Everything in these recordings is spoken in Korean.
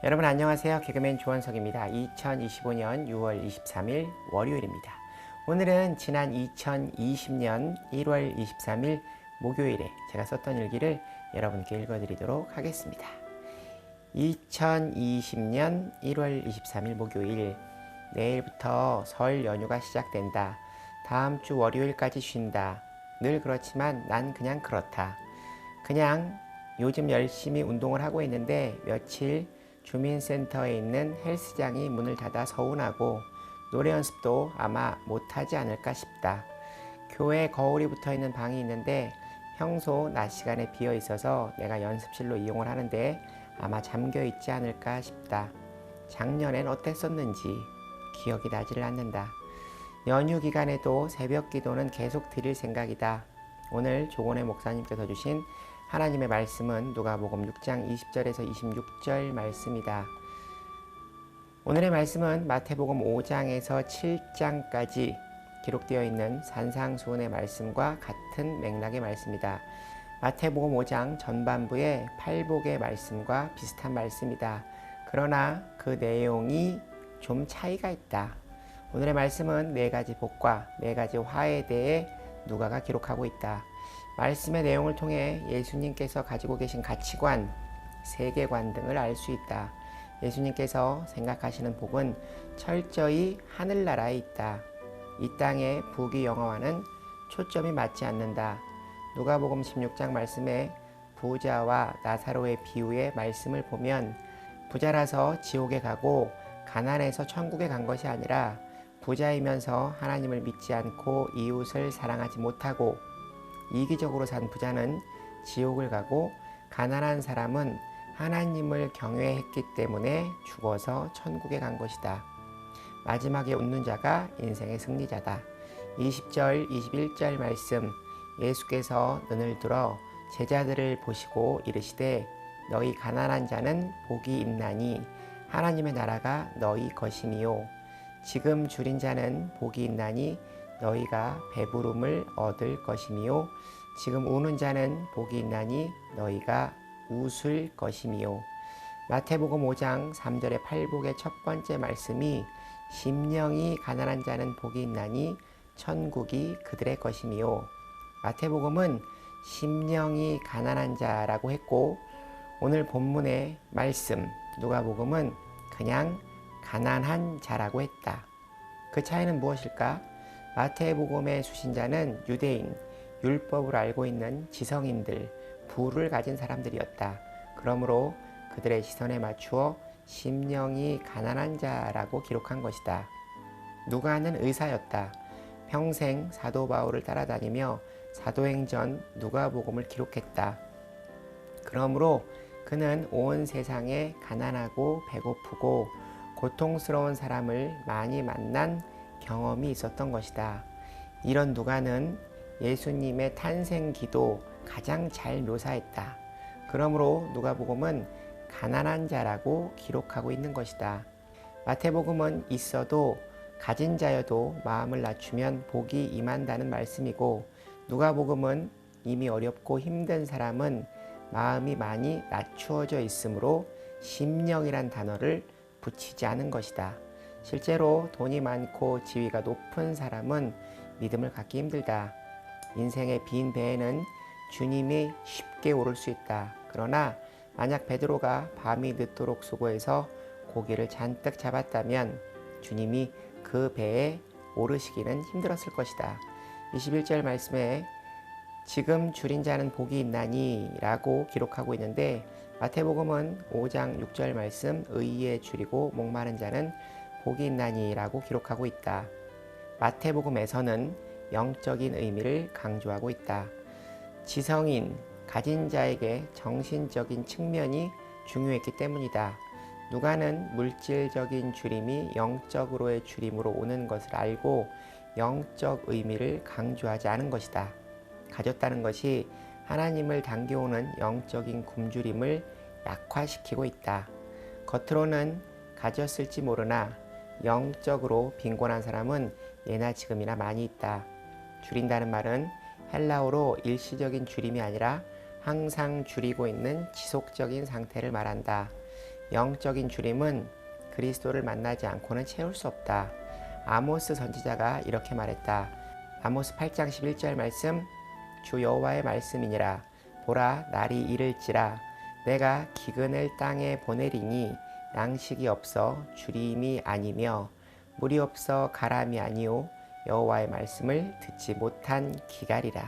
여러분 안녕하세요. 개그맨 조원석입니다. 2025년 6월 23일 월요일입니다. 오늘은 지난 2020년 1월 23일 목요일에 제가 썼던 일기를 여러분께 읽어드리도록 하겠습니다. 2020년 1월 23일 목요일, 내일부터 설 연휴가 시작된다. 다음 주 월요일까지 쉰다. 늘 그렇지만 난 그냥 그렇다. 그냥 요즘 열심히 운동을 하고 있는데 며칠 주민센터에 있는 헬스장이 문을 닫아 서운하고 노래 연습도 아마 못하지 않을까 싶다. 교회 거울이 붙어 있는 방이 있는데 평소 낮 시간에 비어 있어서 내가 연습실로 이용을 하는데 아마 잠겨 있지 않을까 싶다. 작년엔 어땠었는지 기억이 나지를 않는다. 연휴 기간에도 새벽 기도는 계속 드릴 생각이다. 오늘 조곤의 목사님께서 주신 하나님의 말씀은 누가복음 6장 20절에서 26절 말씀이다. 오늘의 말씀은 마태복음 5장에서 7장까지 기록되어 있는 산상수훈의 말씀과 같은 맥락의 말씀이다. 마태복음 5장 전반부의 팔복의 말씀과 비슷한 말씀이다. 그러나 그 내용이 좀 차이가 있다. 오늘의 말씀은 4가지 복과 4가지 화에 대해 누가가 기록하고 있다. 말씀의 내용을 통해 예수님께서 가지고 계신 가치관, 세계관 등을 알 수 있다. 예수님께서 생각하시는 복은 철저히 하늘나라에 있다. 이 땅의 부귀 영화와는 초점이 맞지 않는다. 누가복음 16장 말씀에 부자와 나사로의 비유의 말씀을 보면 부자라서 지옥에 가고 가난해서 천국에 간 것이 아니라 부자이면서 하나님을 믿지 않고 이웃을 사랑하지 못하고 이기적으로 산 부자는 지옥을 가고 가난한 사람은 하나님을 경외했기 때문에 죽어서 천국에 간 것이다. 마지막에 웃는 자가 인생의 승리자다. 20절, 21절 말씀, 예수께서 눈을 들어 제자들을 보시고 이르시되 너희 가난한 자는 복이 있나니 하나님의 나라가 너희 것이니요. 지금 줄인 자는 복이 있나니 너희가 배부름을 얻을 것이니요. 지금 우는 자는 복이 있나니 너희가 웃을 것이니요. 마태복음 5장 3절의 팔복의 첫 번째 말씀이 심령이 가난한 자는 복이 있나니 천국이 그들의 것이니요. 마태복음은 심령이 가난한 자라고 했고 오늘 본문의 말씀 누가복음은 그냥 가난한 자라고 했다. 그 차이는 무엇일까? 마태복음의 수신자는 유대인, 율법을 알고 있는 지성인들, 부를 가진 사람들이었다. 그러므로 그들의 시선에 맞추어 심령이 가난한 자라고 기록한 것이다. 누가는 의사였다. 평생 사도 바울을 따라다니며 사도행전 누가복음을 기록했다. 그러므로 그는 온 세상에 가난하고 배고프고 고통스러운 사람을 많이 만난 경험이 있었던 것이다. 이런 누가는 예수님의 탄생기도 가장 잘 묘사했다. 그러므로 누가복음은 가난한 자라고 기록하고 있는 것이다. 마태복음은 있어도 가진 자여도 마음을 낮추면 복이 임한다는 말씀이고 누가복음은 이미 어렵고 힘든 사람은 마음이 많이 낮추어져 있으므로 심령이란 단어를 붙이지 않은 것이다. 실제로 돈이 많고 지위가 높은 사람은 믿음을 갖기 힘들다. 인생의 빈 배에는 주님이 쉽게 오를 수 있다. 그러나 만약 베드로가 밤이 늦도록 수고해서 고기를 잔뜩 잡았다면 주님이 그 배에 오르시기는 힘들었을 것이다. 21절 말씀에 지금 줄인 자는 복이 있나니 라고 기록하고 있는데 마태복음은 5장 6절 말씀 의에 줄이고 목마른 자는 복이 있나니 라고 기록하고 있다. 마태복음에서는 영적인 의미를 강조하고 있다. 지성인, 가진 자에게 정신적인 측면이 중요했기 때문이다. 누가는 물질적인 줄임이 영적으로의 줄임으로 오는 것을 알고 영적 의미를 강조하지 않은 것이다. 가졌다는 것이 하나님을 당겨오는 영적인 굶주림을 약화시키고 있다. 겉으로는 가졌을지 모르나 영적으로 빈곤한 사람은 예나 지금이나 많이 있다. 줄인다는 말은 헬라어로 일시적인 줄임이 아니라 항상 줄이고 있는 지속적인 상태를 말한다. 영적인 주림은 그리스도를 만나지 않고는 채울 수 없다. 아모스 선지자가 이렇게 말했다. 아모스 8장 11절 말씀, 주 여호와의 말씀이니라. 보라, 날이 이를지라. 내가 기근을 땅에 보내리니 양식이 없어 주림이 아니며 물이 없어 가람이 아니요 여호와의 말씀을 듣지 못한 기갈이라.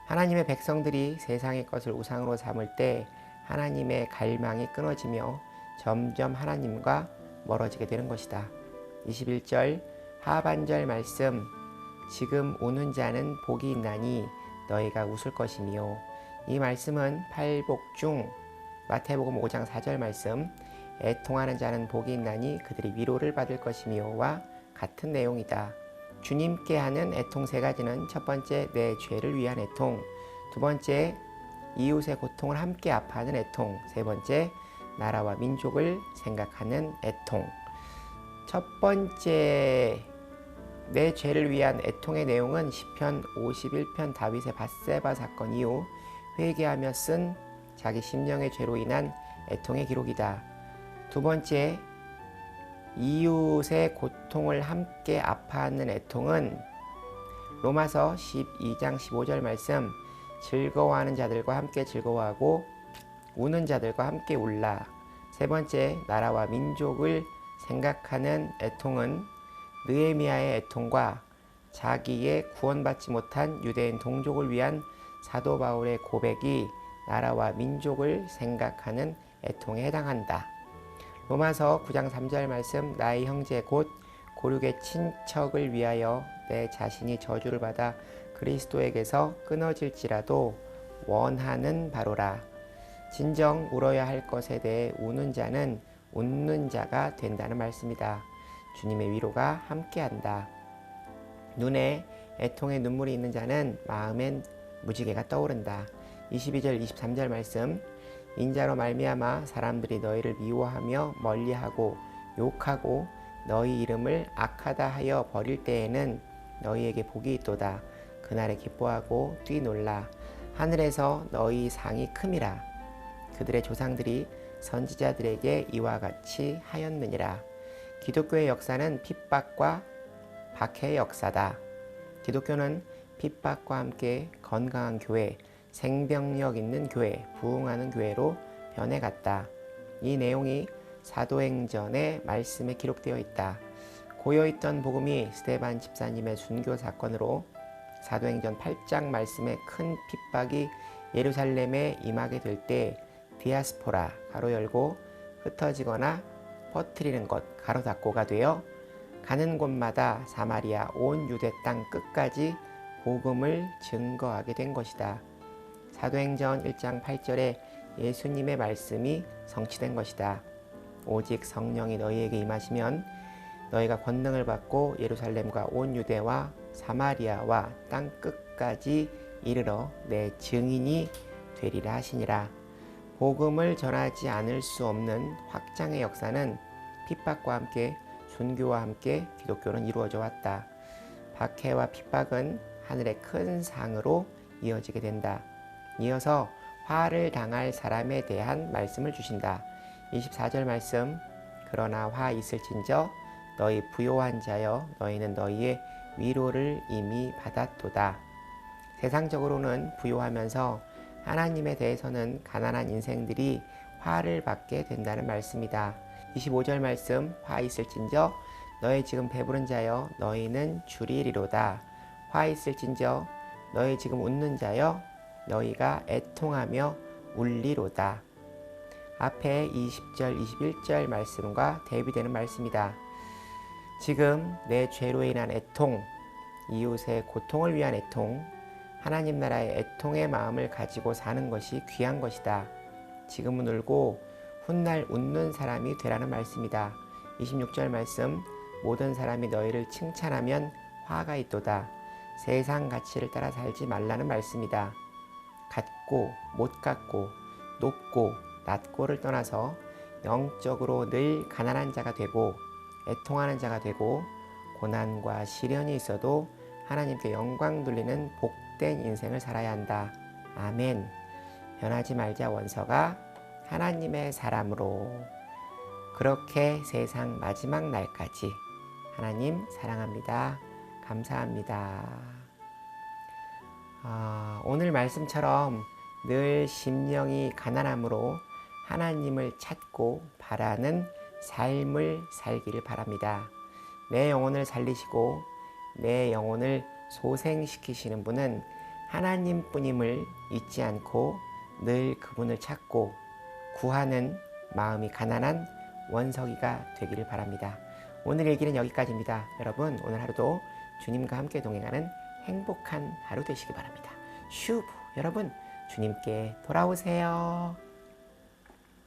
하나님의 백성들이 세상의 것을 우상으로 삼을 때 하나님의 갈망이 끊어지며 점점 하나님과 멀어지게 되는 것이다. 21절 하반절 말씀, 지금 우는 자는 복이 있나니 너희가 웃을 것이며. 이 말씀은 팔복 중 마태복음 5장 4절 말씀, 애통하는 자는 복이 있나니 그들이 위로를 받을 것이며와 같은 내용이다. 주님께 하는 애통 세 가지는 첫 번째, 내 죄를 위한 애통, 두 번째, 이웃의 고통을 함께 아파하는 애통, 세 번째, 나라와 민족을 생각하는 애통. 첫 번째, 내 죄를 위한 애통의 내용은 시편 51편 다윗의 밧세바 사건 이후 회개하며 쓴 자기 심령의 죄로 인한 애통의 기록이다. 두 번째, 이웃의 고통을 함께 아파하는 애통은 로마서 12장 15절 말씀, 즐거워하는 자들과 함께 즐거워하고 우는 자들과 함께 울라. 세 번째, 나라와 민족을 생각하는 애통은 느헤미야의 애통과 자기의 구원받지 못한 유대인 동족을 위한 사도 바울의 고백이 나라와 민족을 생각하는 애통에 해당한다. 로마서 9장 3절 말씀, 나의 형제 곧 고륙의 친척을 위하여 내 자신이 저주를 받아 그리스도에게서 끊어질지라도 원하는 바로라. 진정 울어야 할 것에 대해 우는 자는 웃는 자가 된다는 말씀이다. 주님의 위로가 함께한다. 눈에 애통의 눈물이 있는 자는 마음엔 무지개가 떠오른다. 22절 23절 말씀, 인자로 말미암아 사람들이 너희를 미워하며 멀리하고 욕하고 너희 이름을 악하다 하여 버릴 때에는 너희에게 복이 있도다. 그날에 기뻐하고 뛰놀라. 하늘에서 너희 상이 큼이라. 그들의 조상들이 선지자들에게 이와 같이 하였느니라. 기독교의 역사는 핍박과 박해의 역사다. 기독교는 핍박과 함께 건강한 교회, 생명력 있는 교회, 부흥하는 교회로 변해갔다. 이 내용이 사도행전의 말씀에 기록되어 있다. 고여있던 복음이 스데반 집사님의 순교 사건으로 사도행전 8장 말씀에 큰 핍박이 예루살렘에 임하게 될 때 디아스포라 가로 열고 흩어지거나 퍼뜨리는 것 가로 닫고가 되어 가는 곳마다 사마리아 온 유대 땅 끝까지 복음을 증거하게 된 것이다. 사도행전 1장 8절에 예수님의 말씀이 성취된 것이다. 오직 성령이 너희에게 임하시면 너희가 권능을 받고 예루살렘과 온 유대와 사마리아와 땅 끝까지 이르러 내 증인이 되리라 하시니라. 복음을 전하지 않을 수 없는 확장의 역사는 핍박과 함께 순교와 함께 기독교는 이루어져 왔다. 박해와 핍박은 하늘의 큰 상으로 이어지게 된다. 이어서 화를 당할 사람에 대한 말씀을 주신다. 24절 말씀, 그러나 화 있을진저 너희 부요한 자여 너희는 너희의 위로를 이미 받았도다. 세상적으로는 부요하면서 하나님에 대해서는 가난한 인생들이 화를 받게 된다는 말씀이다. 25절 말씀, 화 있을진저 너희 지금 배부른 자여 너희는 줄이리로다. 화 있을진저 너희 지금 웃는 자여 너희가 애통하며 울리로다. 앞에 20절 21절 말씀과 대비되는 말씀이다. 지금 내 죄로 인한 애통, 이웃의 고통을 위한 애통, 하나님 나라의 애통의 마음을 가지고 사는 것이 귀한 것이다. 지금은 울고 훗날 웃는 사람이 되라는 말씀이다. 26절 말씀, 모든 사람이 너희를 칭찬하면 화가 있도다. 세상 가치를 따라 살지 말라는 말씀이다. 갖고 못 갖고 높고 낮고를 떠나서 영적으로 늘 가난한 자가 되고 애통하는 자가 되고 고난과 시련이 있어도 하나님께 영광 돌리는 복된 인생을 살아야 한다. 아멘. 변하지 말자 원서가 하나님의 사람으로 그렇게 세상 마지막 날까지. 하나님 사랑합니다. 감사합니다. 오늘 말씀처럼 늘 심령이 가난함으로 하나님을 찾고 바라는 삶을 살기를 바랍니다. 내 영혼을 살리시고 내 영혼을 소생시키시는 분은 하나님뿐임을 잊지 않고 늘 그분을 찾고 구하는 마음이 가난한 원석이가 되기를 바랍니다. 오늘 일기는 여기까지입니다. 여러분 오늘 하루도 주님과 함께 동행하는 행복한 하루 되시기 바랍니다. 슈브 여러분 주님께 돌아오세요.